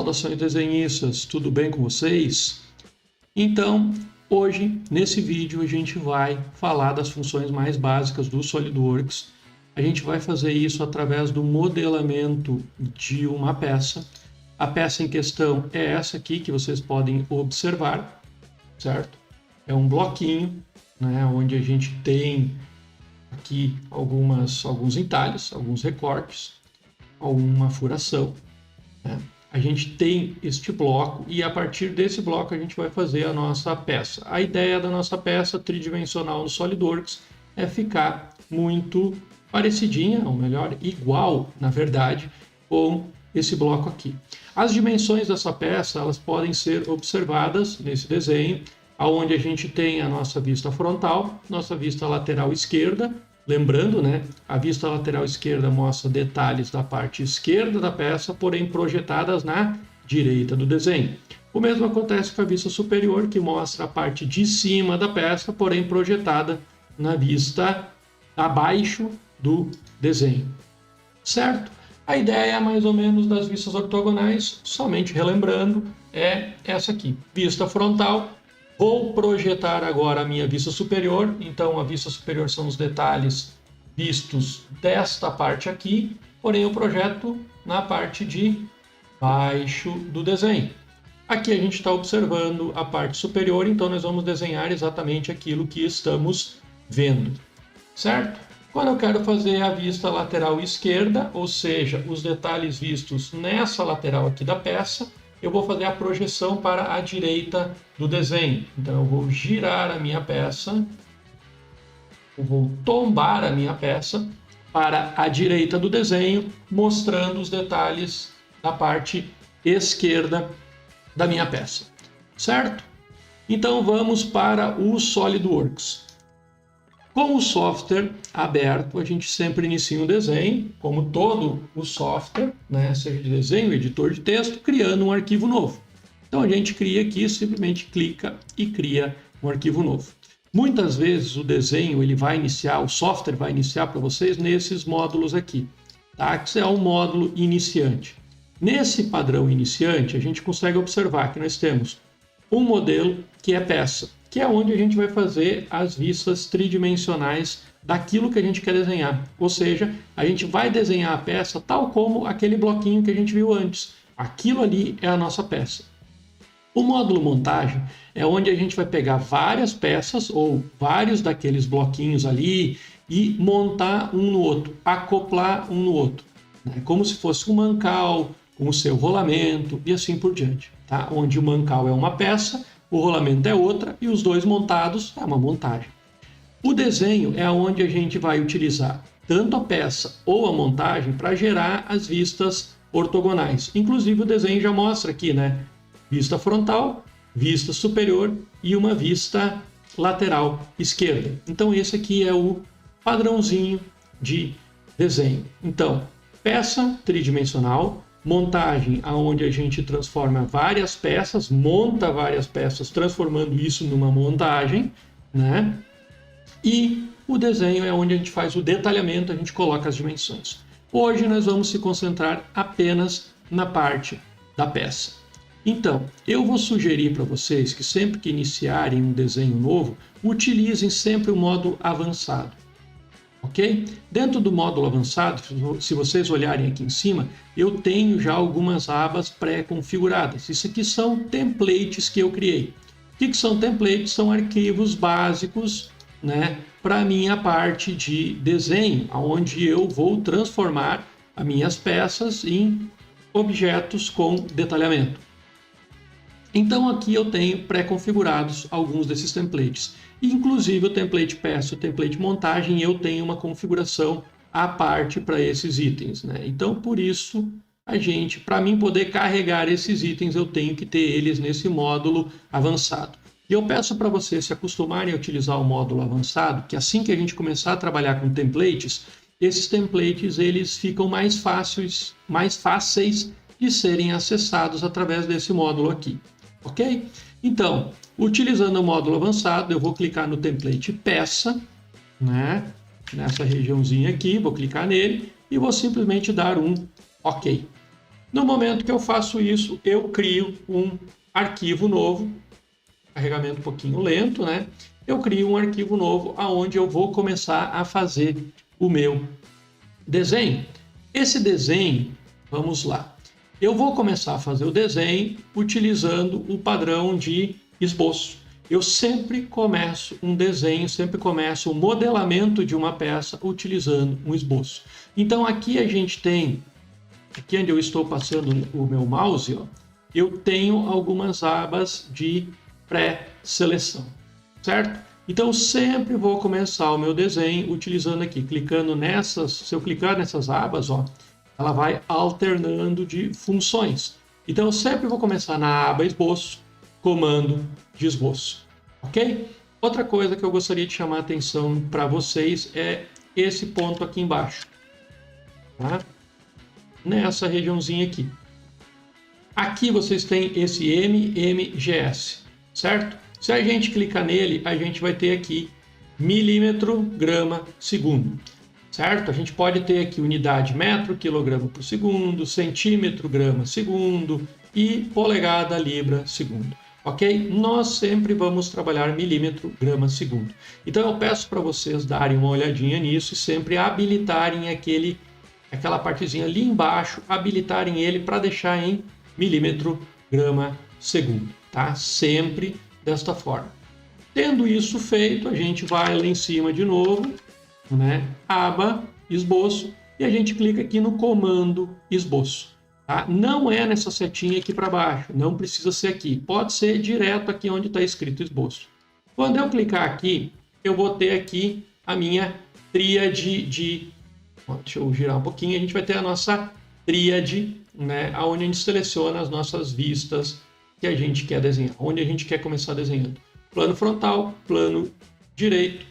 Saudações desenhistas, tudo bem com vocês? Então, hoje, nesse vídeo, a gente vai falar das funções mais básicas do SolidWorks. A gente vai fazer isso através do modelamento de uma peça. A peça em questão é essa aqui, que vocês podem observar, certo? É um bloquinho, né, onde a gente tem aqui alguns entalhes, alguns recortes, alguma furação, né? A gente tem este bloco e a partir desse bloco a gente vai fazer a nossa peça. A ideia da nossa peça tridimensional no SolidWorks é ficar muito parecidinha, ou melhor, igual, na verdade, com esse bloco aqui. As dimensões dessa peça, elas podem ser observadas nesse desenho, onde a gente tem a nossa vista frontal, nossa vista lateral esquerda. Lembrando, né, a vista lateral esquerda mostra detalhes da parte esquerda da peça, porém projetadas na direita do desenho. O mesmo acontece com a vista superior, que mostra a parte de cima da peça, porém projetada na vista abaixo do desenho. Certo? A ideia, mais ou menos, das vistas ortogonais, somente relembrando, é essa aqui. Vista frontal. Vou projetar agora a minha vista superior, então a vista superior são os detalhes vistos desta parte aqui, porém eu projeto na parte de baixo do desenho. Aqui a gente está observando a parte superior, então nós vamos desenhar exatamente aquilo que estamos vendo, certo? Quando eu quero fazer a vista lateral esquerda, ou seja, os detalhes vistos nessa lateral aqui da peça, eu vou fazer a projeção para a direita do desenho. Então eu vou girar a minha peça, eu vou tombar a minha peça para a direita do desenho, mostrando os detalhes da parte esquerda da minha peça, certo? Então vamos para o SolidWorks. Com o software aberto, a gente sempre inicia um desenho, como todo o software, né, seja de desenho, editor de texto, criando um arquivo novo. Então a gente cria aqui, simplesmente clica e cria um arquivo novo. Muitas vezes o desenho ele vai iniciar, o software vai iniciar para vocês nesses módulos aqui, tá? Que é o módulo iniciante. Nesse padrão iniciante, a gente consegue observar que nós temos um modelo que é peça, que é onde a gente vai fazer as vistas tridimensionais daquilo que a gente quer desenhar. Ou seja, a gente vai desenhar a peça tal como aquele bloquinho que a gente viu antes. Aquilo ali é a nossa peça. O módulo montagem é onde a gente vai pegar várias peças ou vários daqueles bloquinhos ali e montar um no outro, acoplar um no outro, né? Como se fosse um mancal, com o seu rolamento e assim por diante, tá? Onde o mancal é uma peça, o rolamento é outra e os dois montados é uma montagem. O desenho é onde a gente vai utilizar tanto a peça ou a montagem para gerar as vistas ortogonais. Inclusive o desenho já mostra aqui, né? Vista frontal, vista superior e uma vista lateral esquerda. Então esse aqui é o padrãozinho de desenho. Então, peça tridimensional, montagem, aonde a gente transforma várias peças, monta várias peças, transformando isso numa montagem, né? E o desenho é onde a gente faz o detalhamento, a gente coloca as dimensões. Hoje nós vamos se concentrar apenas na parte da peça. Então, eu vou sugerir para vocês que sempre que iniciarem um desenho novo, utilizem sempre o módulo avançado. Ok? Dentro do módulo avançado, se vocês olharem aqui em cima, eu tenho já algumas abas pré-configuradas. Isso aqui são templates que eu criei. O que são templates? São arquivos básicos, né, para a minha parte de desenho, onde eu vou transformar as minhas peças em objetos com detalhamento. Então aqui eu tenho pré-configurados alguns desses templates. Inclusive o template peça e o template montagem eu tenho uma configuração à parte para esses itens, né? Então por isso para mim poder carregar esses itens eu tenho que ter eles nesse módulo avançado. E eu peço para vocês se acostumarem a utilizar o módulo avançado, que assim que a gente começar a trabalhar com templates, esses templates eles ficam mais fáceis de serem acessados através desse módulo aqui. Ok? Então, utilizando o módulo avançado, eu vou clicar no template peça, né? Nessa regiãozinha aqui, vou clicar nele e vou simplesmente dar um OK. No momento que eu faço isso, eu crio um arquivo novo, carregamento um pouquinho lento, né? Eu crio um arquivo novo aonde eu vou começar a fazer o meu desenho. Esse desenho, vamos lá. Eu vou começar a fazer o desenho utilizando o padrão de esboço. Eu sempre começo um desenho, sempre começo o modelamento de uma peça utilizando um esboço. Então aqui a gente tem, aqui onde eu estou passando o meu mouse, ó, eu tenho algumas abas de pré-seleção, certo? Então eu sempre vou começar o meu desenho utilizando aqui, clicando nessas, se eu clicar nessas abas, ó, ela vai alternando de funções. Então eu sempre vou começar na aba esboço, comando de esboço, ok? Outra coisa que eu gostaria de chamar a atenção para vocês é esse ponto aqui embaixo, tá? Nessa regiãozinha aqui. Aqui vocês têm esse MMGS, certo? Se a gente clicar nele, a gente vai ter aqui milímetro, grama, segundo, certo? A gente pode ter aqui unidade metro, quilograma por segundo, centímetro, grama, segundo e polegada, libra, segundo, ok? Nós sempre vamos trabalhar milímetro, grama, segundo. Então eu peço para vocês darem uma olhadinha nisso e sempre habilitarem aquela partezinha ali embaixo, habilitarem ele para deixar em milímetro, grama, segundo, tá? Sempre desta forma. Tendo isso feito, a gente vai lá em cima de novo, né? Aba, esboço, e a gente clica aqui no comando esboço, tá? Não é nessa setinha aqui para baixo, não precisa ser aqui, pode ser direto aqui onde está escrito esboço. Quando eu clicar aqui, eu vou ter aqui a minha tríade de... Deixa eu girar um pouquinho, a gente vai ter a nossa tríade, né? Onde a gente seleciona as nossas vistas que a gente quer desenhar, onde a gente quer começar desenhando. Plano frontal, plano direito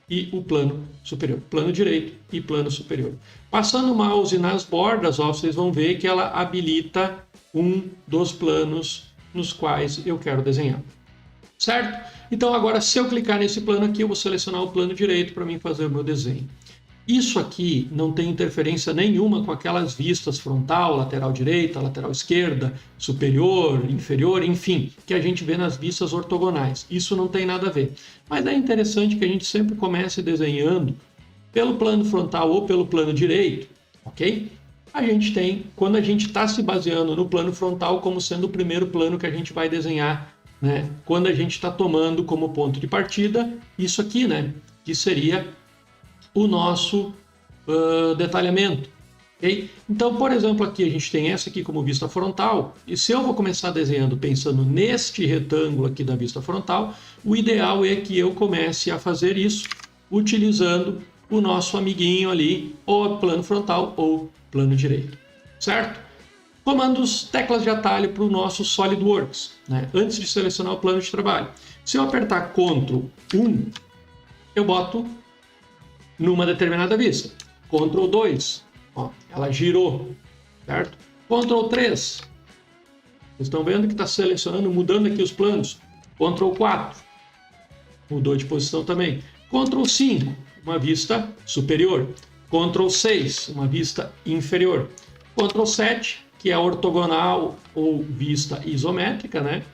e o plano superior. Plano direito e plano superior. Passando o mouse nas bordas, ó, vocês vão ver que ela habilita um dos planos nos quais eu quero desenhar. Certo? Então agora, se eu clicar nesse plano aqui, eu vou selecionar o plano direito para mim fazer o meu desenho. Isso aqui não tem interferência nenhuma com aquelas vistas frontal, lateral direita, lateral esquerda, superior, inferior, enfim, que a gente vê nas vistas ortogonais. Isso não tem nada a ver. Mas é interessante que a gente sempre comece desenhando pelo plano frontal ou pelo plano direito, ok? A gente tem, quando a gente está se baseando no plano frontal como sendo o primeiro plano que a gente vai desenhar, né? Quando a gente está tomando como ponto de partida isso aqui, né? Que seria o nosso detalhamento, ok? Então, por exemplo, aqui a gente tem essa aqui como vista frontal, e se eu vou começar desenhando pensando neste retângulo aqui da vista frontal, o ideal é que eu comece a fazer isso utilizando o nosso amiguinho ali, ou plano frontal ou plano direito, certo? Comandos, teclas de atalho para o nosso SolidWorks, né? Antes de selecionar o plano de trabalho. Se eu apertar Ctrl 1, eu boto numa determinada vista. Ctrl 2, ó, ela girou, certo? Ctrl 3, vocês estão vendo que está selecionando, mudando aqui os planos. Ctrl 4, mudou de posição também. Ctrl 5, uma vista superior. Ctrl 6, uma vista inferior. Ctrl 7, que é ortogonal ou vista isométrica, né?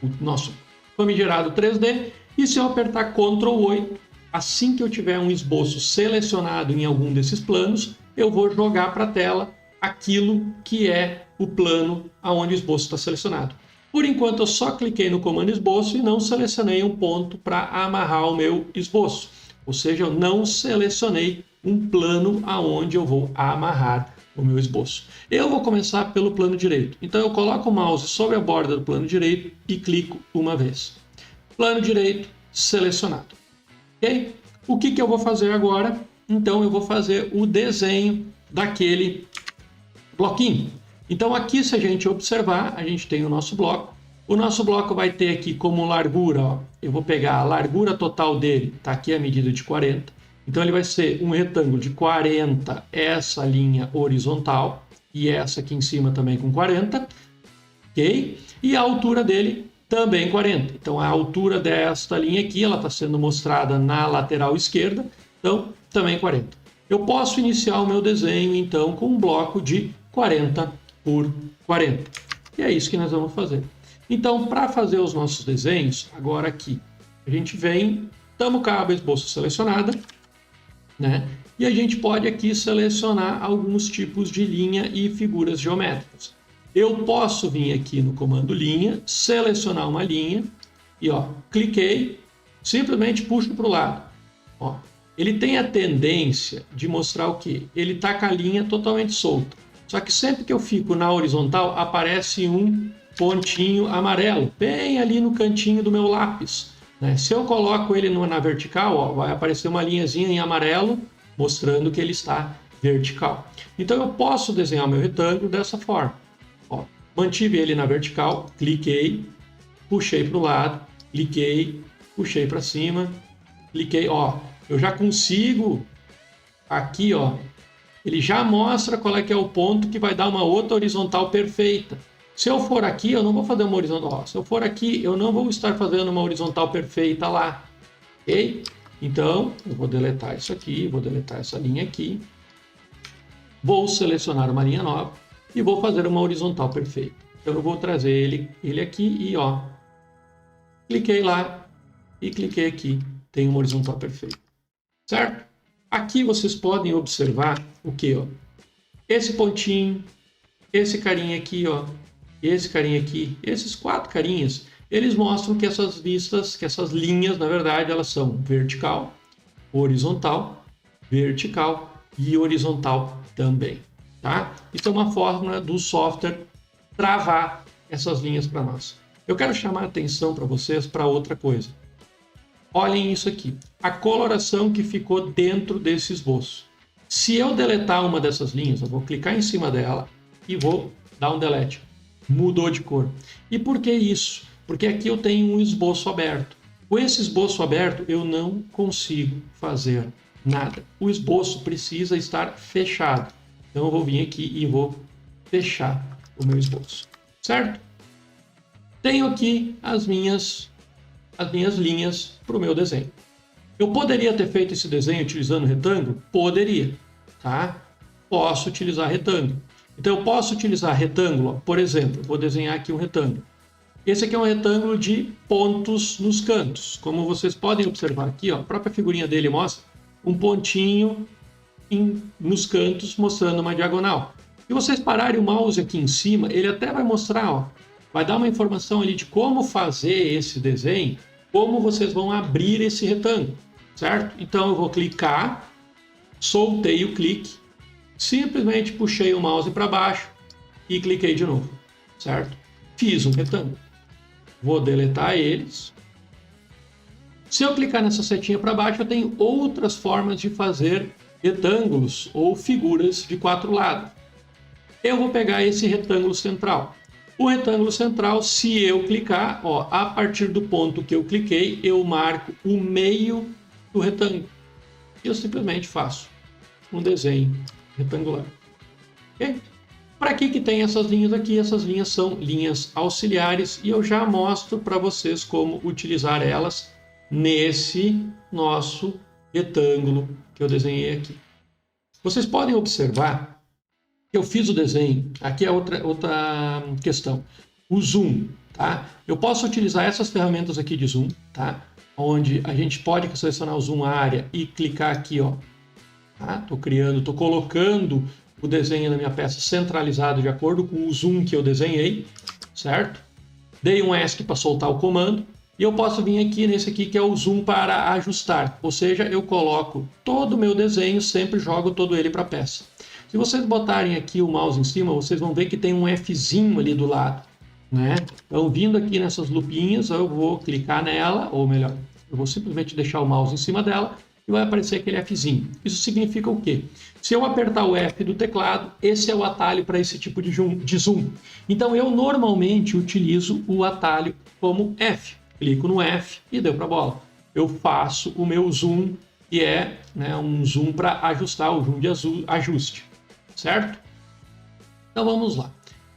O nosso famigerado 3D. E se eu apertar Ctrl 8, assim que eu tiver um esboço selecionado em algum desses planos, eu vou jogar para a tela aquilo que é o plano aonde o esboço está selecionado. Por enquanto, eu só cliquei no comando esboço e não selecionei um ponto para amarrar o meu esboço. Ou seja, eu não selecionei um plano aonde eu vou amarrar o meu esboço. Eu vou começar pelo plano direito. Então, eu coloco o mouse sobre a borda do plano direito e clico uma vez. Plano direito selecionado. Okay? O que eu vou fazer agora? Então, eu vou fazer o desenho daquele bloquinho. Então, aqui, se a gente observar, a gente tem o nosso bloco. O nosso bloco vai ter aqui como largura, ó, eu vou pegar a largura total dele, tá aqui a medida de 40. Então, ele vai ser um retângulo de 40, essa linha horizontal, e essa aqui em cima também com 40, ok? E a altura dele também 40. Então, a altura desta linha aqui, ela está sendo mostrada na lateral esquerda, então também 40. Eu posso iniciar o meu desenho, então, com um bloco de 40 por 40. E é isso que nós vamos fazer. Então, para fazer os nossos desenhos, agora aqui, a gente vem, estamos com a aba esboço selecionada, né? E a gente pode aqui selecionar alguns tipos de linha e figuras geométricas. Eu posso vir aqui no comando linha, selecionar uma linha e ó, cliquei, simplesmente puxo para o lado. Ó, ele tem a tendência de mostrar o quê? Ele está com a linha totalmente solta. Só que sempre que eu fico na horizontal, aparece um pontinho amarelo, bem ali no cantinho do meu lápis, né? Se eu coloco ele na vertical, ó, vai aparecer uma linhazinha em amarelo, mostrando que ele está vertical. Então eu posso desenhar o meu retângulo dessa forma. Ó, mantive ele na vertical, cliquei, puxei para o lado, cliquei, puxei para cima, cliquei, ó, eu já consigo aqui, ó, ele já mostra qual é que é o ponto que vai dar uma outra horizontal perfeita. Se eu for aqui, eu não vou fazer uma horizontal. Ó, se eu for aqui, eu não vou estar fazendo uma horizontal perfeita lá. Ok? Então, eu vou deletar isso aqui, vou deletar essa linha aqui. Vou selecionar uma linha nova e vou fazer uma horizontal perfeita. Então, eu vou trazer ele aqui e, ó, cliquei lá e cliquei aqui. Tem uma horizontal perfeita. Certo? Aqui vocês podem observar o que, ó? Esse pontinho, esse carinha aqui, ó, esse carinha aqui, esses 4 carinhas, eles mostram que essas vistas, que essas linhas, na verdade, elas são vertical, horizontal, vertical e horizontal também, tá? Isso é uma forma do software travar essas linhas para nós. Eu quero chamar a atenção para vocês para outra coisa. Olhem isso aqui, a coloração que ficou dentro desse esboço. Se eu deletar uma dessas linhas, eu vou clicar em cima dela e vou dar um delete. Mudou de cor. E por que isso? Porque aqui eu tenho um esboço aberto. Com esse esboço aberto, eu não consigo fazer nada. O esboço precisa estar fechado. Então eu vou vir aqui e vou fechar o meu esboço. Certo? Tenho aqui as minhas linhas para o meu desenho. Eu poderia ter feito esse desenho utilizando retângulo? Poderia, tá? Posso utilizar retângulo. Então eu posso utilizar retângulo, ó, por exemplo, vou desenhar aqui um retângulo. Esse aqui é um retângulo de pontos nos cantos. Como vocês podem observar aqui, ó, a própria figurinha dele mostra um pontinho nos cantos mostrando uma diagonal. Se vocês pararem o mouse aqui em cima, ele até vai mostrar, ó, vai dar uma informação ali de como fazer esse desenho, como vocês vão abrir esse retângulo, certo? Então eu vou clicar, soltei o clique, simplesmente puxei o mouse para baixo e cliquei de novo, certo? Fiz um retângulo. Vou deletar eles. Se eu clicar nessa setinha para baixo, eu tenho outras formas de fazer retângulos ou figuras de 4 lados. Eu vou pegar esse retângulo central. O retângulo central, se eu clicar, ó, a partir do ponto que eu cliquei, eu marco o meio do retângulo. E eu simplesmente faço um desenho retangular. Okay? Para que tem essas linhas aqui? Essas linhas são linhas auxiliares e eu já mostro para vocês como utilizar elas nesse nosso retângulo que eu desenhei aqui. Vocês podem observar que eu fiz o desenho. Aqui é outra questão. O zoom, tá? Eu posso utilizar essas ferramentas aqui de zoom, tá? Onde a gente pode selecionar o zoom área e clicar aqui, ó. Tá? Tô colocando o desenho na minha peça centralizado de acordo com o zoom que eu desenhei, certo? Dei um ESC para soltar o comando e eu posso vir aqui nesse aqui que é o zoom para ajustar, ou seja, eu coloco todo o meu desenho, sempre jogo todo ele para a peça. Se vocês botarem aqui o mouse em cima, vocês vão ver que tem um Fzinho ali do lado, né? Então, vindo aqui nessas lupinhas, eu vou clicar nela, ou melhor, eu vou simplesmente deixar o mouse em cima dela e vai aparecer aquele Fzinho. Isso significa o quê? Se eu apertar o F do teclado, esse é o atalho para esse tipo de zoom. Então, eu normalmente utilizo o atalho como F. Clico no F e deu para a bola. Eu faço o meu zoom, que é, né, um zoom para ajustar, o zoom de ajuste. Certo? Então vamos lá.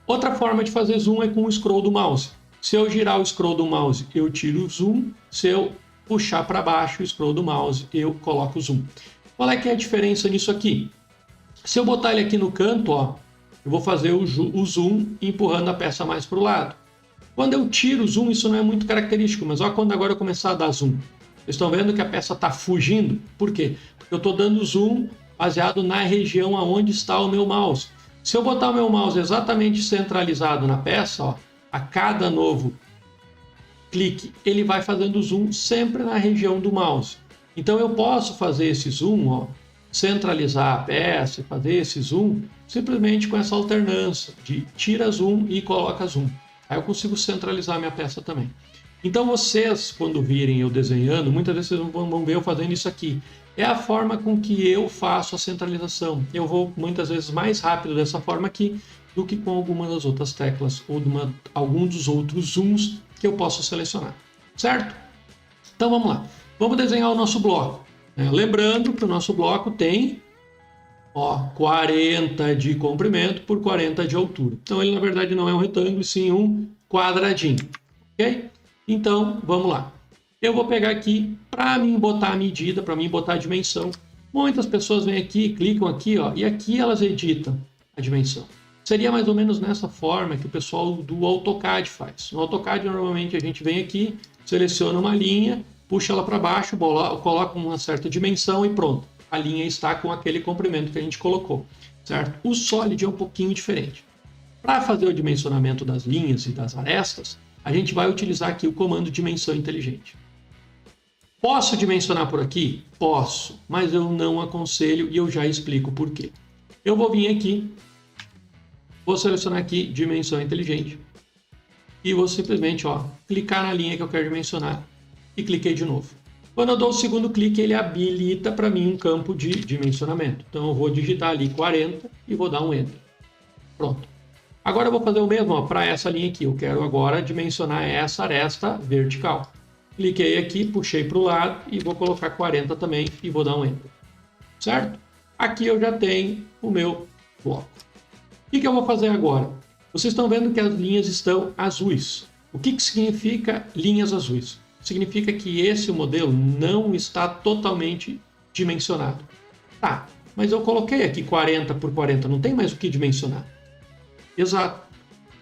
Outra forma de fazer zoom é com o scroll do mouse. Se eu girar o scroll do mouse, eu tiro o zoom. Se eu puxar para baixo o scroll do mouse, eu coloco o zoom. Qual é que é a diferença nisso aqui? Se eu botar ele aqui no canto, ó, eu vou fazer o zoom empurrando a peça mais para o lado. Quando eu tiro o zoom, isso não é muito característico, mas olha quando agora eu começar a dar zoom. Vocês estão vendo que a peça está fugindo? Por quê? Porque eu estou dando zoom baseado na região aonde está o meu mouse. Se eu botar o meu mouse exatamente centralizado na peça, ó, a cada novo clique, ele vai fazendo zoom sempre na região do mouse. Então eu posso fazer esse zoom, ó, centralizar a peça e fazer esse zoom simplesmente com essa alternância de tira zoom e coloca zoom. Aí eu consigo centralizar a minha peça também. Então vocês, quando virem eu desenhando, muitas vezes vocês vão ver eu fazendo isso aqui. É a forma com que eu faço a centralização. Eu vou muitas vezes mais rápido dessa forma aqui do que com algumas das outras teclas ou algum dos outros zooms que eu posso selecionar. Certo? Então vamos lá. Vamos desenhar o nosso bloco. Lembrando que o nosso bloco tem 40 de comprimento por 40 de altura. Então ele na verdade não é um retângulo, sim um quadradinho. Ok? Então vamos lá. Eu vou pegar aqui para mim botar a medida, para mim botar a dimensão. Muitas pessoas vêm aqui, clicam aqui, ó, e aqui elas editam a dimensão. Seria mais ou menos nessa forma que o pessoal do AutoCAD faz. No AutoCAD normalmente a gente vem aqui, seleciona uma linha, puxa ela para baixo, coloca uma certa dimensão e pronto. A linha está com aquele comprimento que a gente colocou, certo? O Solid é um pouquinho diferente. Para fazer o dimensionamento das linhas e das arestas, a gente vai utilizar aqui o comando dimensão inteligente. Posso dimensionar por aqui? Posso, mas eu não aconselho e eu já explico por quê. Eu vou vir aqui, vou selecionar aqui dimensão inteligente e vou simplesmente clicar na linha que eu quero dimensionar e cliquei de novo. Quando eu dou o segundo clique, ele habilita para mim um campo de dimensionamento. Então eu vou digitar ali 40 e vou dar um Enter. Pronto. Agora eu vou fazer o mesmo para essa linha aqui. Eu quero agora dimensionar essa aresta vertical. Cliquei aqui, puxei para o lado e vou colocar 40 também e vou dar um Enter. Certo? Aqui eu já tenho o meu bloco. O que eu vou fazer agora? Vocês estão vendo que as linhas estão azuis. O que significa linhas azuis? Significa que esse modelo não está totalmente dimensionado. Tá, mas eu coloquei aqui 40 por 40, não tem mais o que dimensionar. Exato.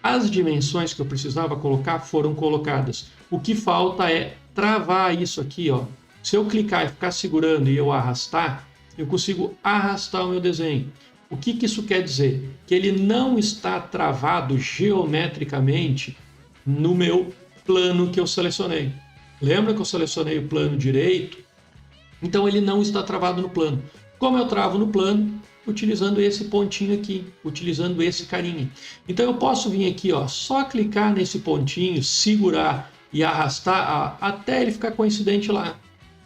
As dimensões que eu precisava colocar foram colocadas. O que falta é travar isso aqui, ó. Se eu clicar e ficar segurando e eu arrastar, eu consigo arrastar o meu desenho. O que isso quer dizer? Que ele não está travado geometricamente no meu plano que eu selecionei. Lembra que eu selecionei o plano direito? Então ele não está travado no plano. Como eu travo no plano? Utilizando esse pontinho aqui, utilizando esse carinha. Então eu posso vir aqui, ó, só clicar nesse pontinho, segurar e arrastar até ele ficar coincidente lá.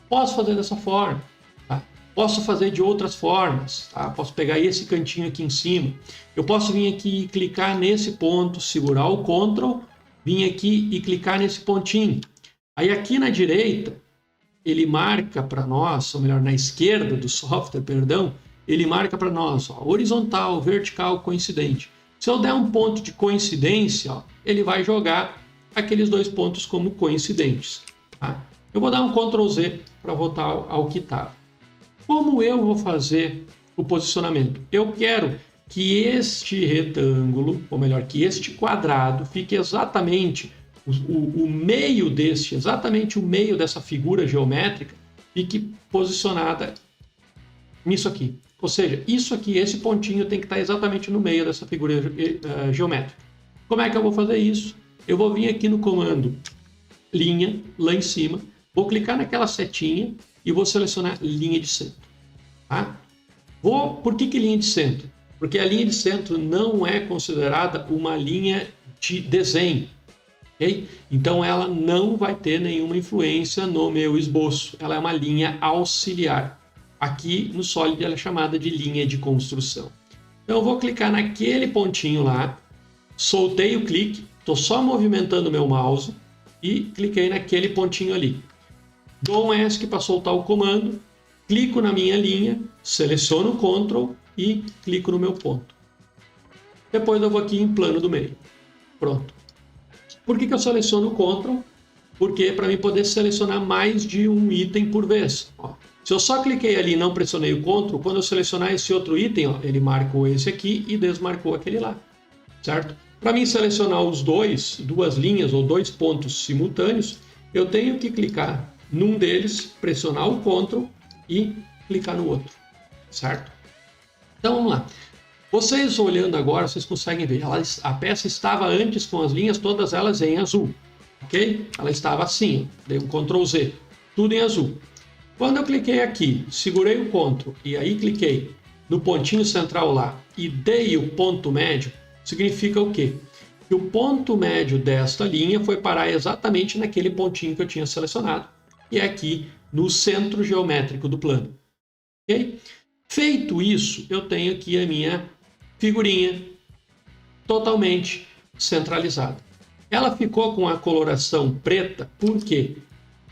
Posso fazer dessa forma, tá? Posso fazer de outras formas, tá? Posso pegar esse cantinho aqui em cima. Eu posso vir aqui e clicar nesse ponto, segurar o Ctrl, vir aqui e clicar nesse pontinho. Aí aqui na direita, ele marca para nós, ou melhor, na esquerda do software, perdão, ele marca para nós, ó, horizontal, vertical, coincidente. Se eu der um ponto de coincidência, ó, ele vai jogar aqueles dois pontos como coincidentes. Tá? Eu vou dar um Ctrl Z para voltar ao que estava. Como eu vou fazer o posicionamento? Eu quero que este retângulo, ou melhor, que este quadrado fique exatamente o meio exatamente o meio dessa figura geométrica fique posicionada nisso aqui. Ou seja, isso aqui, esse pontinho tem que estar exatamente no meio dessa figura geométrica. Como é que eu vou fazer isso? Eu vou vir aqui no comando linha, lá em cima, vou clicar naquela setinha e vou selecionar linha de centro. Tá? Por que linha de centro? Porque a linha de centro não é considerada uma linha de desenho. Okay? Então ela não vai ter nenhuma influência no meu esboço. Ela é uma linha auxiliar. Aqui no Solid ela é chamada de linha de construção. Então eu vou clicar naquele pontinho lá, soltei o clique, estou só movimentando o meu mouse e cliquei naquele pontinho ali. Dou um ESC para soltar o comando, clico na minha linha, seleciono o Ctrl e clico no meu ponto. Depois eu vou aqui em plano do meio. Pronto. Por que eu seleciono o Ctrl? Porque é para mim poder selecionar mais de um item por vez. Ó, Se eu só cliquei ali e não pressionei o Ctrl, quando eu selecionar esse outro item, ó, ele marcou esse aqui e desmarcou aquele lá, certo? Para mim selecionar os duas linhas ou dois pontos simultâneos, eu tenho que clicar num deles, pressionar o Ctrl e clicar no outro, certo? Então vamos lá. Vocês olhando agora, vocês conseguem ver, a peça estava antes com as linhas, todas elas em azul, ok? Ela estava assim, dei um Ctrl Z, tudo em azul. Quando eu cliquei aqui, segurei o Ctrl e aí cliquei no pontinho central lá e dei o ponto médio, significa o quê? Que o ponto médio desta linha foi parar exatamente naquele pontinho que eu tinha selecionado, e é aqui no centro geométrico do plano. Okay? Feito isso, eu tenho aqui a minha figurinha totalmente centralizada. Ela ficou com a coloração preta, por quê?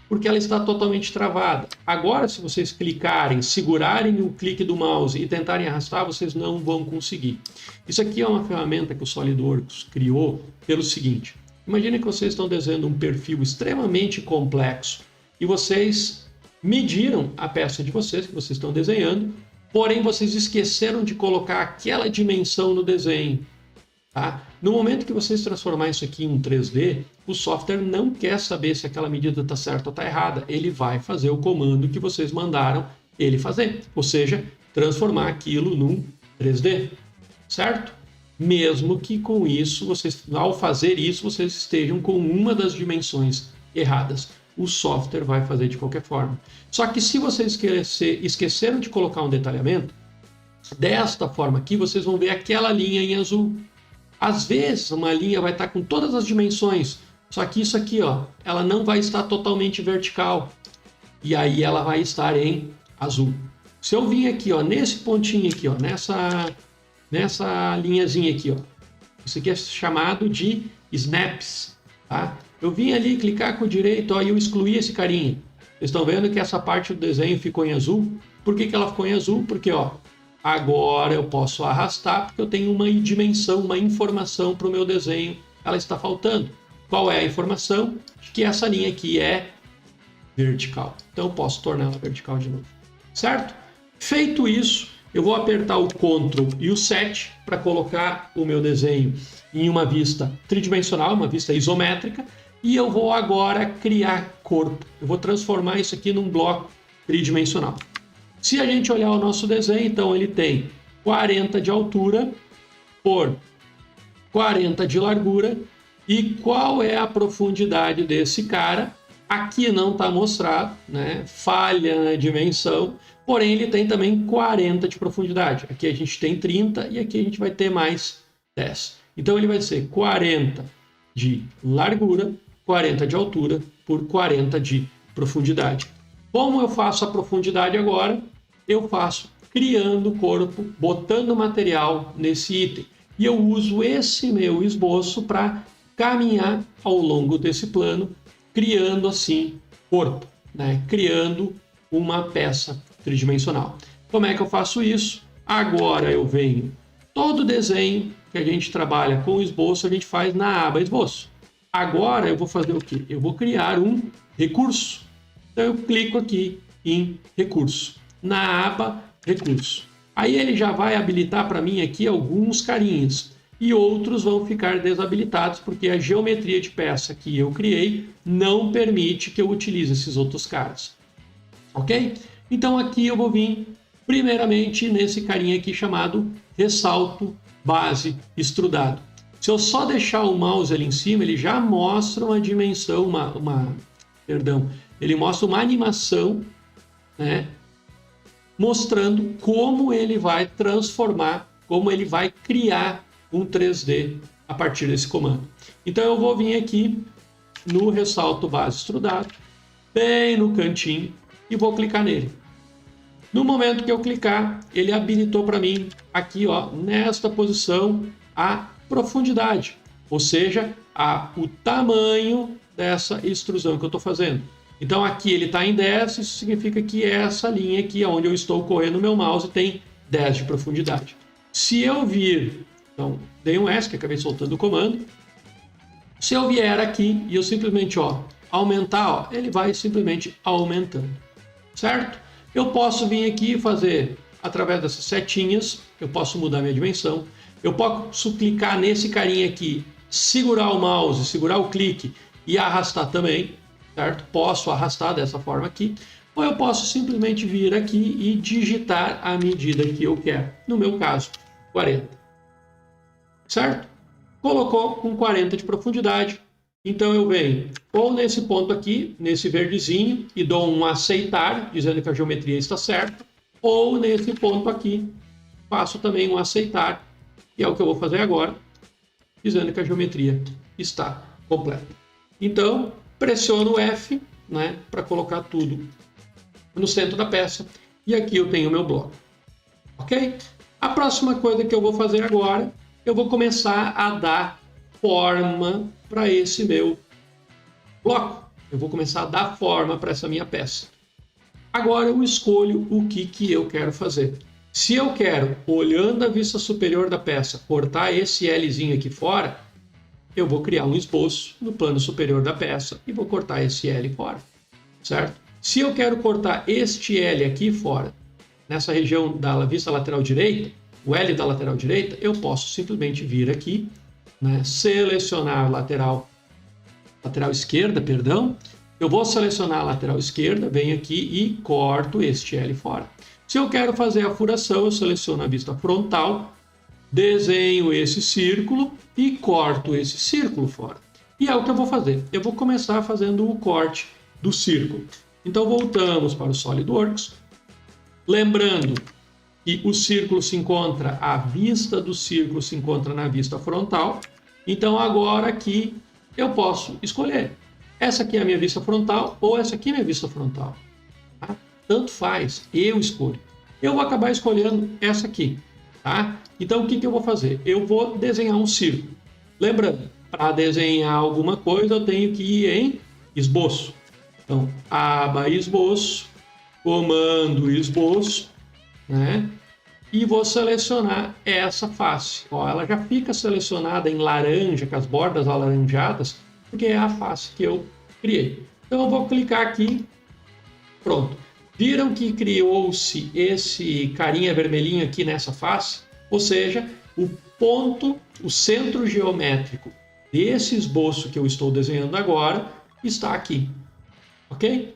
Porque ela está totalmente travada. Agora, se vocês clicarem, segurarem o clique do mouse e tentarem arrastar, vocês não vão conseguir. Isso aqui é uma ferramenta que o SolidWorks criou pelo seguinte. Imagine que vocês estão desenhando um perfil extremamente complexo e vocês mediram a peça de vocês, que vocês estão desenhando, porém vocês esqueceram de colocar aquela dimensão no desenho. Tá? No momento que vocês transformarem isso aqui em 3D, o software não quer saber se aquela medida está certa ou está errada. Ele vai fazer o comando que vocês mandaram ele fazer. Ou seja, transformar aquilo num 3D. Certo? Mesmo que com isso, ao fazer isso, vocês estejam com uma das dimensões erradas. O software vai fazer de qualquer forma. Só que se vocês esqueceram de colocar um detalhamento, desta forma aqui, vocês vão ver aquela linha em azul. Às vezes, uma linha vai estar com todas as dimensões, só que isso aqui, ó, ela não vai estar totalmente vertical. E aí ela vai estar em azul. Se eu vim aqui, ó, nesse pontinho aqui, ó, nessa linhazinha aqui, ó, isso aqui é chamado de snaps, tá? Eu vim ali clicar com o direito, ó, e eu excluí esse carinha. Vocês estão vendo que essa parte do desenho ficou em azul? Por que ela ficou em azul? Porque, ó, agora eu posso arrastar porque eu tenho uma dimensão, uma informação para o meu desenho. Ela está faltando. Qual é a informação? Que essa linha aqui é vertical. Então eu posso torná-la vertical de novo. Certo? Feito isso, eu vou apertar o Ctrl e o 7 para colocar o meu desenho em uma vista tridimensional, uma vista isométrica. E eu vou agora criar corpo. Eu vou transformar isso aqui num bloco tridimensional. Se a gente olhar o nosso desenho, então ele tem 40 de altura por 40 de largura. E qual é a profundidade desse cara? Aqui não está mostrado, né? Falha na dimensão, porém ele tem também 40 de profundidade. Aqui a gente tem 30 e aqui a gente vai ter mais 10. Então ele vai ser 40 de largura, 40 de altura por 40 de profundidade. Como eu faço a profundidade agora? Eu faço criando o corpo, botando material nesse item. E eu uso esse meu esboço para caminhar ao longo desse plano, criando assim corpo, né? Criando uma peça tridimensional. Como é que eu faço isso? Agora eu venho, todo desenho que a gente trabalha com esboço, a gente faz na aba esboço. Agora eu vou fazer o quê? Eu vou criar um recurso. Então eu clico aqui em recurso, na aba recurso. Aí ele já vai habilitar para mim aqui alguns carinhas e outros vão ficar desabilitados porque a geometria de peça que eu criei não permite que eu utilize esses outros caras. Ok? Então aqui eu vou vir primeiramente nesse carinha aqui chamado ressalto base extrudado. Se eu só deixar o mouse ali em cima, ele já mostra uma dimensão, ele mostra uma animação, né, mostrando como ele vai transformar, como ele vai criar um 3D a partir desse comando. Então eu vou vir aqui no ressalto base extrudado, bem no cantinho, e vou clicar nele. No momento que eu clicar, ele habilitou para mim aqui, ó, nesta posição, a profundidade, ou seja, o tamanho dessa extrusão que eu estou fazendo. Então aqui ele está em 10, isso significa que essa linha aqui, onde eu estou correndo o meu mouse, tem 10 de profundidade. Se eu vir, então dei um S, que acabei soltando o comando. Se eu vier aqui e eu simplesmente, ó, aumentar, ó, ele vai simplesmente aumentando, certo? Eu posso vir aqui e fazer, através dessas setinhas, eu posso mudar minha dimensão. Eu posso clicar nesse carinha aqui, segurar o mouse, segurar o clique e arrastar também, certo? Posso arrastar dessa forma aqui. Ou eu posso simplesmente vir aqui e digitar a medida que eu quero. No meu caso, 40. Certo? Colocou com 40 de profundidade. Então eu venho ou nesse ponto aqui, nesse verdezinho, e dou um aceitar, dizendo que a geometria está certa. Ou nesse ponto aqui, faço também um aceitar, que é o que eu vou fazer agora, dizendo que a geometria está completa. Então, pressiono o F, né, para colocar tudo no centro da peça, e aqui eu tenho o meu bloco. Ok? A próxima coisa que eu vou fazer agora, eu vou começar a dar forma para esse meu bloco. Eu vou começar a dar forma para essa minha peça. Agora eu escolho o que eu quero fazer. Se eu quero, olhando a vista superior da peça, cortar esse Lzinho aqui fora, eu vou criar um esboço no plano superior da peça e vou cortar esse L fora, certo? Se eu quero cortar este L aqui fora, nessa região da vista lateral direita, o L da lateral direita, eu posso simplesmente vir aqui, né, selecionar a lateral esquerda, perdão. Eu vou selecionar a lateral esquerda, venho aqui e corto este L fora. Se eu quero fazer a furação, eu seleciono a vista frontal, desenho esse círculo e corto esse círculo fora. E é o que eu vou fazer. Eu vou começar fazendo o corte do círculo. Então voltamos para o SolidWorks. Lembrando que o círculo se encontra, a vista do círculo se encontra na vista frontal. Então agora aqui eu posso escolher. Essa aqui é a minha vista frontal ou essa aqui é a minha vista frontal. Tá? Tanto faz, eu escolho. Eu vou acabar escolhendo essa aqui. Tá? Então o que eu vou fazer? Eu vou desenhar um círculo. Lembrando, para desenhar alguma coisa eu tenho que ir em esboço. Então, aba esboço, comando esboço, né? E vou selecionar essa face. Ó, ela já fica selecionada em laranja, com as bordas alaranjadas, porque é a face que eu criei. Então eu vou clicar aqui, pronto. Viram que criou-se esse carinha vermelhinho aqui nessa face? Ou seja, o ponto, o centro geométrico desse esboço que eu estou desenhando agora está aqui. Ok?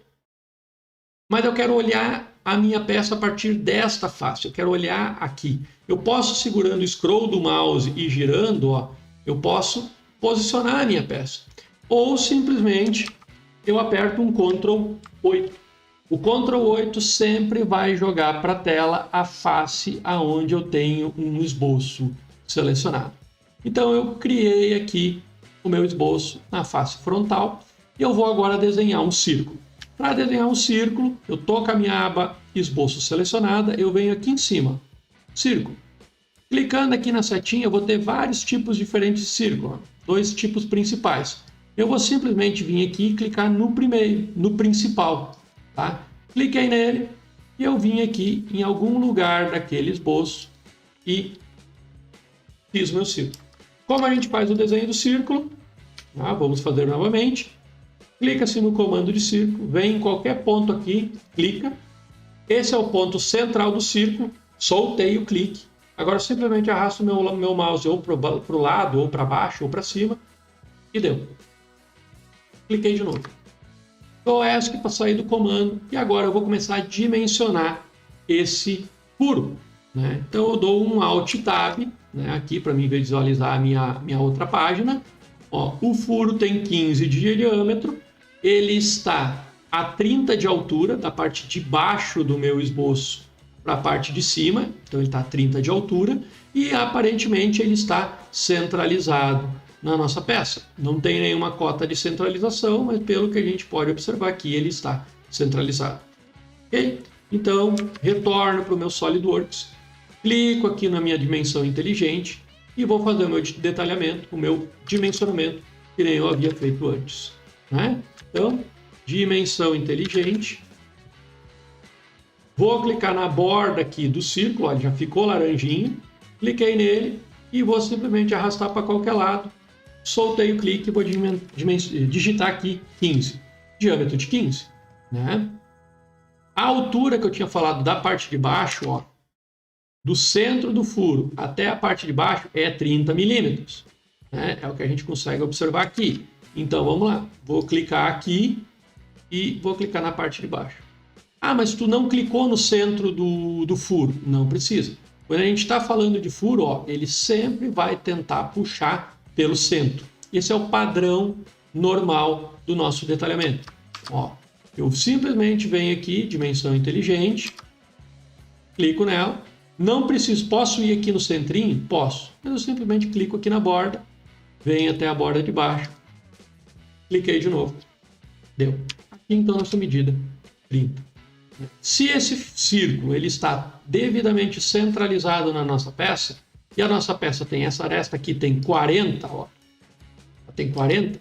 Mas eu quero olhar a minha peça a partir desta face. Eu quero olhar aqui. Eu posso, segurando o scroll do mouse e girando, ó, eu posso posicionar a minha peça. Ou simplesmente eu aperto um Ctrl 8. O Ctrl 8 sempre vai jogar para a tela a face aonde eu tenho um esboço selecionado. Então eu criei aqui o meu esboço na face frontal e eu vou agora desenhar um círculo. Para desenhar um círculo, eu tô com a minha aba esboço selecionada, eu venho aqui em cima, círculo. Clicando aqui na setinha, eu vou ter vários tipos diferentes de círculo, dois tipos principais. Eu vou simplesmente vir aqui e clicar no primeiro, no principal. Tá? Cliquei nele e eu vim aqui em algum lugar daquele esboço e fiz meu círculo. Como a gente faz o desenho do círculo? Tá? Vamos fazer novamente. Clica-se no comando de círculo, vem em qualquer ponto aqui, clica. Esse é o ponto central do círculo, soltei o clique. Agora simplesmente arrasto o meu mouse ou para o lado, ou para baixo, ou para cima e deu. Cliquei de novo. Dou ESC para sair do comando e agora eu vou começar a dimensionar esse furo. Né? Então eu dou um Alt Tab, né, aqui para mim visualizar a minha outra página. Ó, o furo tem 15 de diâmetro, ele está a 30 de altura, da parte de baixo do meu esboço para a parte de cima, então ele está a 30 de altura, e aparentemente ele está centralizado na nossa peça. Não tem nenhuma cota de centralização, mas pelo que a gente pode observar aqui, ele está centralizado. Ok? Então, retorno para o meu SolidWorks, clico aqui na minha dimensão inteligente e vou fazer o meu detalhamento, o meu dimensionamento, que nem eu havia feito antes. Né? Então, dimensão inteligente. Vou clicar na borda aqui do círculo, ó, já ficou laranjinho. Cliquei nele e vou simplesmente arrastar para qualquer lado. Soltei o clique e vou digitar aqui 15. Diâmetro de 15. Né? altura que eu tinha falado da parte de baixo, ó, do centro do furo até a parte de baixo é 30 milímetros. Né? É o que a gente consegue observar aqui. Então, vamos lá. Vou clicar aqui e vou clicar na parte de baixo. Ah, mas tu não clicou no centro do furo. Não precisa. Quando a gente está falando de furo, ó, ele sempre vai tentar puxar pelo centro. Esse é o padrão normal do nosso detalhamento. Ó, eu simplesmente venho aqui, dimensão inteligente, clico nela. Não preciso, posso ir aqui no centrinho? Posso. Mas eu simplesmente clico aqui na borda, venho até a borda de baixo, cliquei de novo. Deu. Aqui então nossa medida 30. Se esse círculo ele está devidamente centralizado na nossa peça, e a nossa peça tem essa aresta aqui, tem 40, ó, tem 40,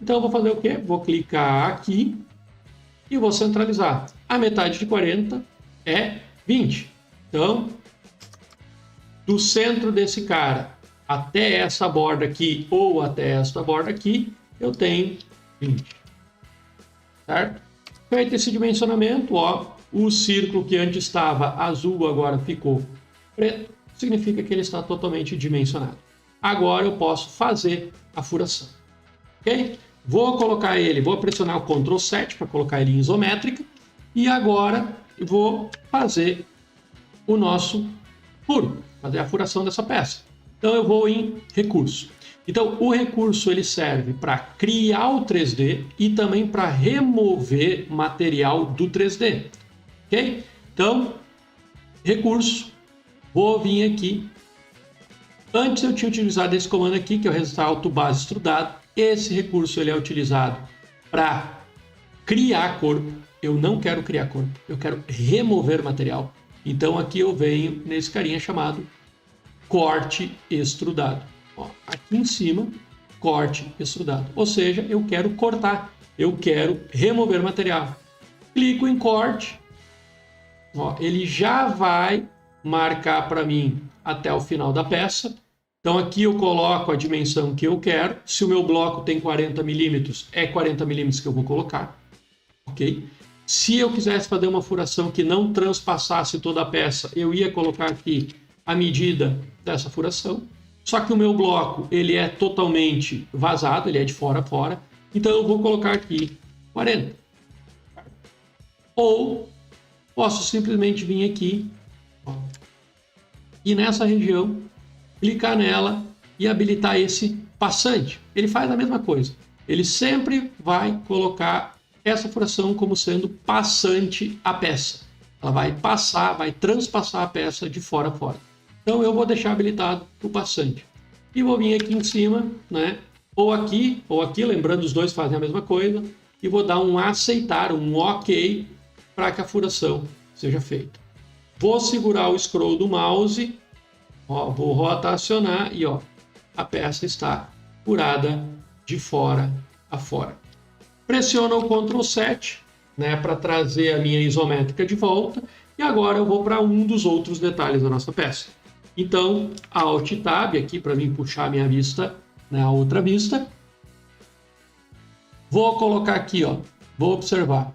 então eu vou fazer o quê? Vou clicar aqui e vou centralizar. A metade de 40 é 20. Então, do centro desse cara até essa borda aqui ou até esta borda aqui, eu tenho 20. Certo? Feito esse dimensionamento, ó, o círculo que antes estava azul agora ficou preto, significa que ele está totalmente dimensionado. Agora eu posso fazer a furação. Ok? Vou colocar ele, vou pressionar o Ctrl 7 para colocar ele em isométrica e agora eu vou fazer o nosso furo, fazer a furação dessa peça. Então eu vou em recurso. Então o recurso ele serve para criar o 3D e também para remover material do 3D. Ok? Então, recurso, vou vir aqui. Antes eu tinha utilizado esse comando aqui, que é o resultado base extrudado. Esse recurso ele é utilizado para criar corpo. Eu não quero criar corpo, eu quero remover material. Então aqui eu venho nesse carinha chamado corte extrudado. Ó, aqui em cima, corte extrudado. Ou seja, eu quero cortar, eu quero remover material. Clico em corte. Ó, ele já vai marcar para mim até o final da peça. Então aqui eu coloco a dimensão que eu quero. Se o meu bloco tem 40 milímetros, é 40 milímetros que eu vou colocar. Ok? Se eu quisesse fazer uma furação que não transpassasse toda a peça, eu ia colocar aqui a medida dessa furação. Só que o meu bloco ele é totalmente vazado, ele é de fora a fora. Então eu vou colocar aqui 40. Ou posso simplesmente vir aqui, ó, e nessa região clicar nela e habilitar esse passante. Ele faz a mesma coisa. Ele sempre vai colocar essa furação como sendo passante à peça. Ela vai passar, vai transpassar a peça de fora a fora. Então eu vou deixar habilitado o passante. E vou vir aqui em cima, né? Ou aqui, lembrando, os dois fazem a mesma coisa. E vou dar um aceitar, um OK, para que a furação seja feita. Vou segurar o scroll do mouse, ó, vou rotacionar e ó, a peça está furada de fora a fora. Pressiono o Ctrl 7, né, para trazer a minha isométrica de volta. E agora eu vou para um dos outros detalhes da nossa peça. Então, Alt Tab aqui para mim puxar a minha vista, né, a outra vista. Vou colocar aqui, ó, vou observar.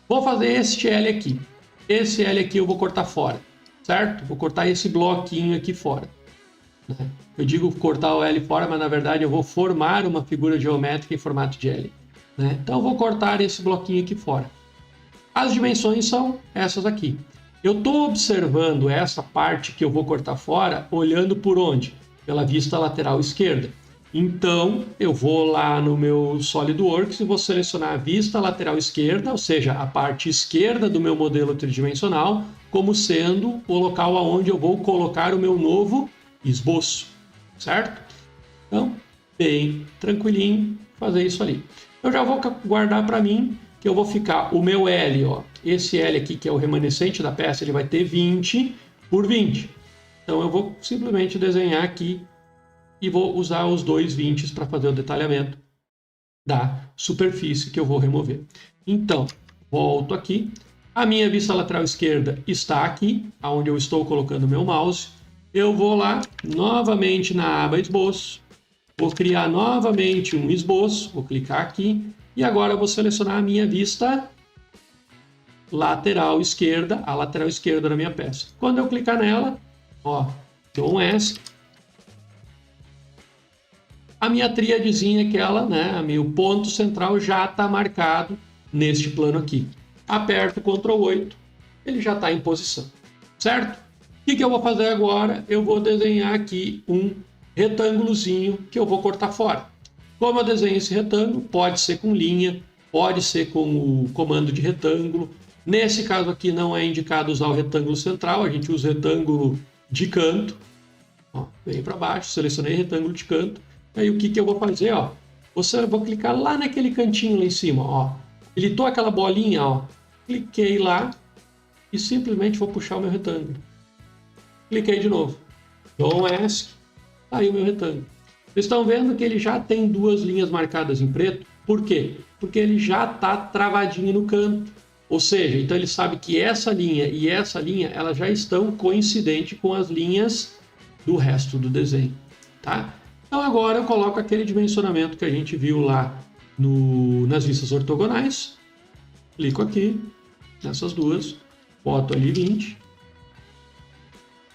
Vou fazer este L aqui. Esse L aqui eu vou cortar fora, certo? Vou cortar esse bloquinho aqui fora. Eu digo cortar o L fora, mas na verdade eu vou formar uma figura geométrica em formato de L. Né? Então eu vou cortar esse bloquinho aqui fora. As dimensões são essas aqui. Eu estou observando essa parte que eu vou cortar fora, olhando por onde? Pela vista lateral esquerda. Então, eu vou lá no meu SolidWorks e vou selecionar a vista lateral esquerda, ou seja, a parte esquerda do meu modelo tridimensional, como sendo o local onde eu vou colocar o meu novo esboço, certo? Então, bem tranquilinho fazer isso ali. Eu já vou guardar para mim que eu vou ficar o meu L, ó, esse L aqui que é o remanescente da peça, ele vai ter 20 por 20. Então, eu vou simplesmente desenhar aqui e vou usar os dois 20 para fazer o detalhamento da superfície que eu vou remover. Então, volto aqui. A minha vista lateral esquerda está aqui, onde eu estou colocando o meu mouse. Eu vou lá, novamente na aba Esboço. Vou criar novamente um esboço. Vou clicar aqui. E agora eu vou selecionar a minha vista lateral esquerda, a lateral esquerda da minha peça. Quando eu clicar nela, ó, dou um ESC, a minha tríadezinha, aquela, né, o ponto central já está marcado neste plano aqui. Aperto o Ctrl 8, ele já está em posição, certo? O que eu vou fazer agora? Eu vou desenhar aqui um retângulozinho que eu vou cortar fora. Como eu desenho esse retângulo? Pode ser com linha, pode ser com o comando de retângulo. Nesse caso aqui não é indicado usar o retângulo central, a gente usa o retângulo de canto. Ó, venho para baixo, selecionei retângulo de canto. Aí o que eu vou fazer? Ó, vou clicar lá naquele cantinho lá em cima. Ó, habilitou aquela bolinha, ó, cliquei lá e simplesmente vou puxar o meu retângulo. Cliquei de novo. Dou um ESC, tá aí o meu retângulo. Vocês estão vendo que ele já tem duas linhas marcadas em preto. Por quê? Porque ele já está travadinho no canto. Ou seja, então ele sabe que essa linha e essa linha elas já estão coincidentes com as linhas do resto do desenho. Tá? Então agora eu coloco aquele dimensionamento que a gente viu lá nas vistas ortogonais. Clico aqui nessas duas, boto ali 20.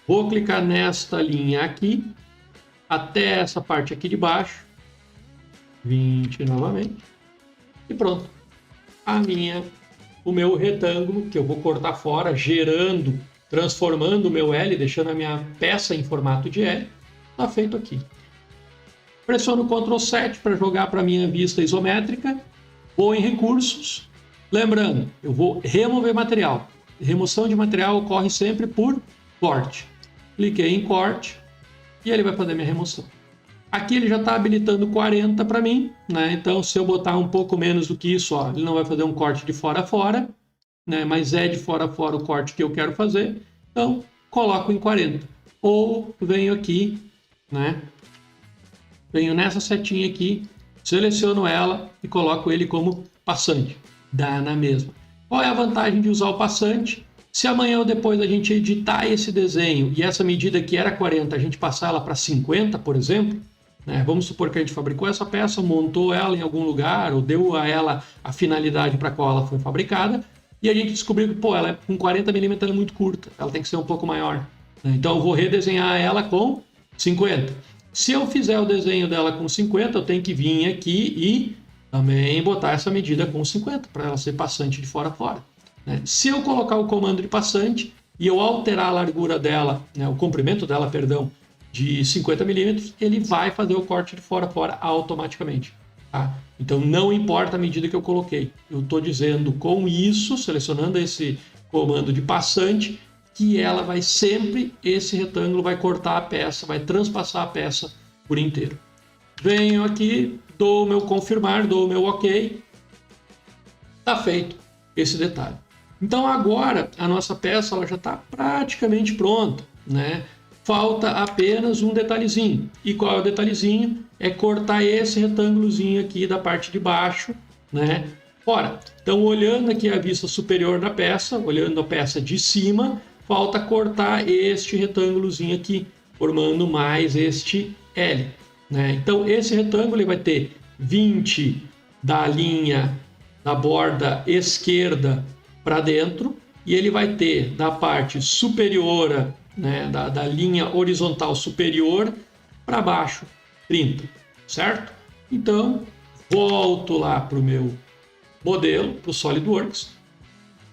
Vou clicar nesta linha aqui, até essa parte aqui de baixo, 20 novamente, e pronto. O meu retângulo, que eu vou cortar fora, transformando o meu L, deixando a minha peça em formato de L, está feito aqui. Pressiono o Ctrl 7 para jogar para a minha vista isométrica, vou em recursos, lembrando, eu vou remover material. Remoção de material ocorre sempre por corte. Cliquei em corte e ele vai fazer minha remoção. Aqui ele já está habilitando 40 para mim, né? Então se eu botar um pouco menos do que isso, ó, ele não vai fazer um corte de fora a fora, né? Mas é de fora a fora o corte que eu quero fazer, então coloco em 40. Ou venho aqui, né? Venho nessa setinha aqui, seleciono ela e coloco ele como passante. Dá na mesma. Qual é a vantagem de usar o passante? Se amanhã ou depois a gente editar esse desenho e essa medida que era 40, a gente passar ela para 50, por exemplo, né? Vamos supor que a gente fabricou essa peça, montou ela em algum lugar ou deu a ela a finalidade para a qual ela foi fabricada e a gente descobriu que, pô, ela é com 40 mm ela é muito curta, ela tem que ser um pouco maior. Né? Então eu vou redesenhar ela com 50. Se eu fizer o desenho dela com 50, eu tenho que vir aqui e também botar essa medida com 50 para ela ser passante de fora a fora. Se eu colocar o comando de passante e eu alterar a largura dela, né, o comprimento dela, perdão, de 50 mm, ele vai fazer o corte de fora a fora automaticamente. Tá? Então não importa a medida que eu coloquei. Eu estou dizendo com isso, selecionando esse comando de passante, que ela vai sempre, esse retângulo vai cortar a peça, vai transpassar a peça por inteiro. Venho aqui, dou o meu confirmar, dou o meu OK. Está feito esse detalhe. Então agora a nossa peça ela já está praticamente pronta, né? Falta apenas um detalhezinho. E qual é o detalhezinho? É cortar esse retângulozinho aqui da parte de baixo, né? Fora. Então olhando aqui a vista superior da peça, olhando a peça de cima, falta cortar este retângulozinho aqui, formando mais este L, né? Então esse retângulo ele vai ter 20 da linha da borda esquerda para dentro e ele vai ter da parte superior, né, da linha horizontal superior para baixo 30, certo? Então volto lá para o meu modelo, para o SolidWorks,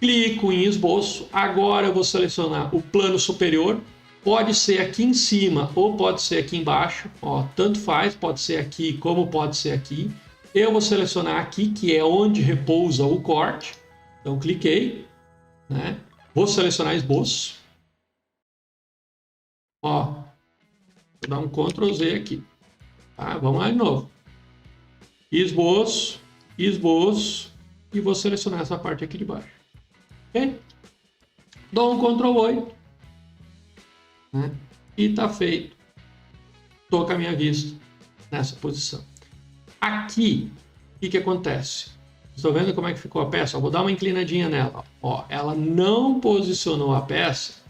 clico em esboço, agora eu vou selecionar o plano superior, pode ser aqui em cima ou pode ser aqui embaixo, ó, tanto faz, pode ser aqui como pode ser aqui. Eu vou selecionar aqui, que é onde repousa o corte. Então, cliquei, né? Vou selecionar esboço. Ó, vou dar um Ctrl Z aqui. Tá? Vamos lá de novo. Esboço, esboço, e vou selecionar essa parte aqui de baixo. Ok? Dou um Ctrl 8. Né? E tá feito. Estou com a minha vista nessa posição. Aqui, o que acontece? Estão vendo como é que ficou a peça? Eu vou dar uma inclinadinha nela. Ó, ela não posicionou a peça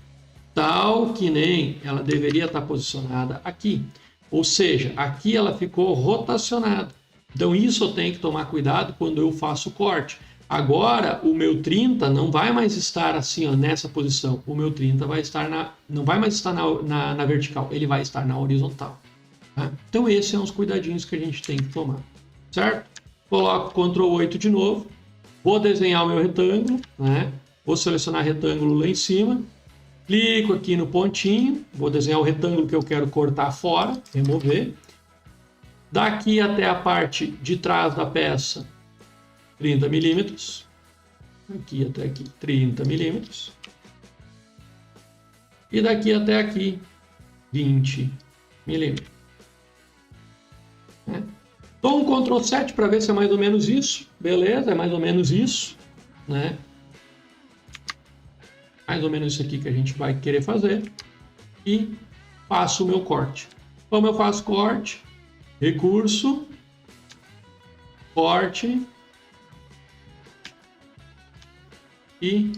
tal que nem ela deveria estar posicionada aqui. Ou seja, aqui ela ficou rotacionada. Então isso eu tenho que tomar cuidado quando eu faço o corte. Agora, o meu 30 não vai mais estar assim, ó, nessa posição. O meu 30 vai estar não vai mais estar na vertical, ele vai estar na horizontal. Tá? Então, esses são os cuidadinhos que a gente tem que tomar. Certo? Coloco Ctrl 8 de novo. Vou desenhar o meu retângulo. Né? Vou selecionar retângulo lá em cima. Clico aqui no pontinho. Vou desenhar o retângulo que eu quero cortar fora. Remover. Daqui até a parte de trás da peça, 30 milímetros. Aqui até aqui, 30 milímetros. E daqui até aqui, 20 milímetros. Dou um Ctrl 7 para ver se é mais ou menos isso. Beleza, é mais ou menos isso. Né? Mais ou menos isso aqui que a gente vai querer fazer. E faço o meu corte. Como eu faço corte? Recurso, corte e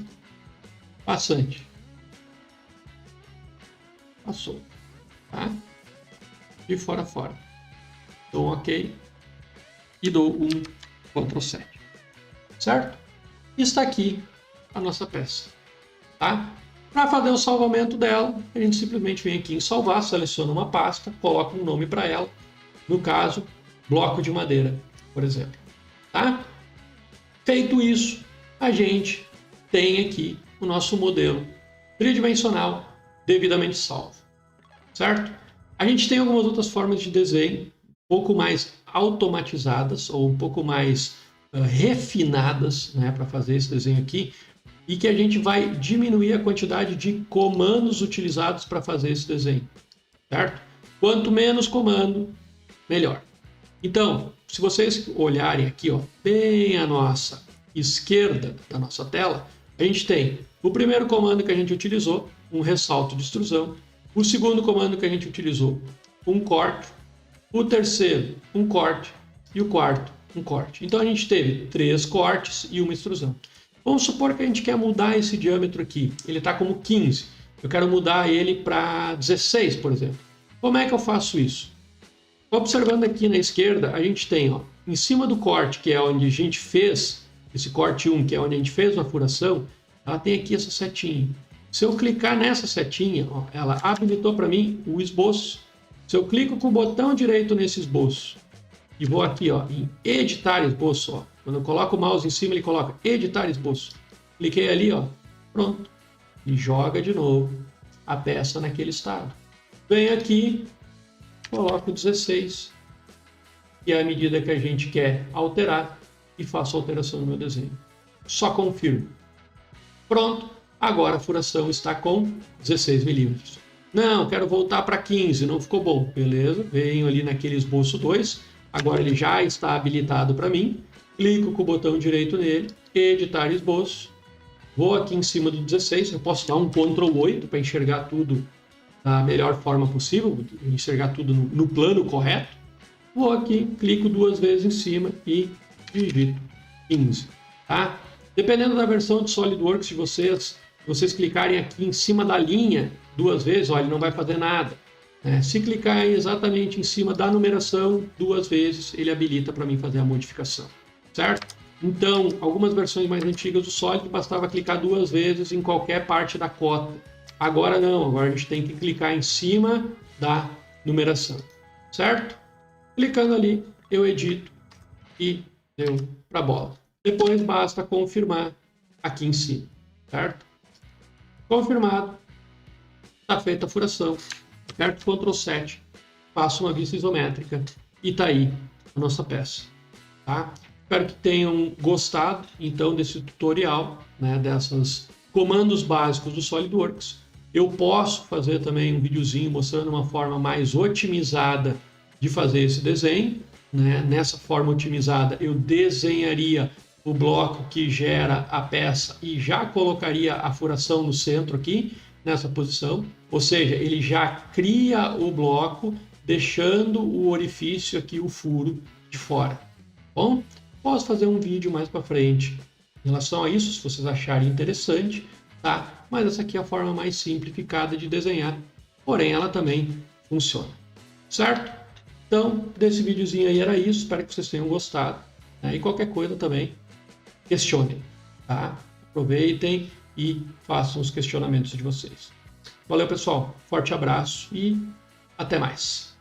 passante. Passou. Tá? De fora a fora. Dou um OK e dou um Ctrl 7. Certo? Está aqui a nossa peça. Tá? Para fazer o salvamento dela, a gente simplesmente vem aqui em salvar, seleciona uma pasta, coloca um nome para ela. No caso, bloco de madeira, por exemplo. Tá? Feito isso, a gente tem aqui o nosso modelo tridimensional devidamente salvo. Certo? A gente tem algumas outras formas de desenho, um pouco mais automatizadas ou um pouco mais refinadas, né, para fazer esse desenho aqui, e que a gente vai diminuir a quantidade de comandos utilizados para fazer esse desenho. Certo? Quanto menos comando, melhor. Então, se vocês olharem aqui, ó, bem à nossa esquerda da nossa tela, a gente tem o primeiro comando que a gente utilizou, um ressalto de extrusão. O segundo comando que a gente utilizou, um corte. O terceiro, um corte. E o quarto, um corte. Então, a gente teve 3 cortes e uma extrusão. Vamos supor que a gente quer mudar esse diâmetro aqui. Ele está como 15. Eu quero mudar ele para 16, por exemplo. Como é que eu faço isso? Observando aqui na esquerda, a gente tem, ó, em cima do corte, que é onde a gente fez, esse corte 1, que é onde a gente fez uma furação, ela tem aqui essa setinha. Se eu clicar nessa setinha, ó, ela habilitou para mim o esboço. Se eu clico com o botão direito nesse esboço e vou aqui, ó, em editar esboço, ó, quando eu coloco o mouse em cima, ele coloca editar esboço. Cliquei ali, ó, pronto. E joga de novo a peça naquele estado. Venho aqui, coloco 16, que é a medida que a gente quer alterar, e faço a alteração no meu desenho. Só confirmo. Pronto, agora a furação está com 16 milímetros. Não, quero voltar para 15, não ficou bom. Beleza, venho ali naquele esboço 2, agora ele já está habilitado para mim. Clico com o botão direito nele, editar esboço. Vou aqui em cima do 16, eu posso dar um Ctrl 8 para enxergar tudo da melhor forma possível, enxergar tudo no plano correto. Vou aqui, clico 2 vezes em cima e digito 15. Tá? Dependendo da versão de SolidWorks de vocês clicarem aqui em cima da linha 2 vezes, olha, ele não vai fazer nada. Se clicar exatamente em cima da numeração 2 vezes, ele habilita para mim fazer a modificação. Certo? Então, algumas versões mais antigas do Solid bastava clicar 2 vezes em qualquer parte da cota. Agora não, agora a gente tem que clicar em cima da numeração. Certo? Clicando ali, eu edito e deu para a bola. Depois basta confirmar aqui em cima. Certo? Confirmado. Está feita a furação. Aperto Ctrl 7, faço uma vista isométrica e está aí a nossa peça. Tá? Espero que tenham gostado, então, desse tutorial, né, desses comandos básicos do SolidWorks. Eu posso fazer também um videozinho mostrando uma forma mais otimizada de fazer esse desenho. Né? Nessa forma otimizada, eu desenharia o bloco que gera a peça e já colocaria a furação no centro aqui, nessa posição. Ou seja, ele já cria o bloco, deixando o orifício aqui, o furo, de fora. Bom? Posso fazer um vídeo mais para frente em relação a isso, se vocês acharem interessante, tá? Mas essa aqui é a forma mais simplificada de desenhar, porém ela também funciona, certo? Então, desse videozinho aí era isso, espero que vocês tenham gostado, né? E qualquer coisa também, questionem, tá? Aproveitem e façam os questionamentos de vocês. Valeu, pessoal. Forte abraço e até mais.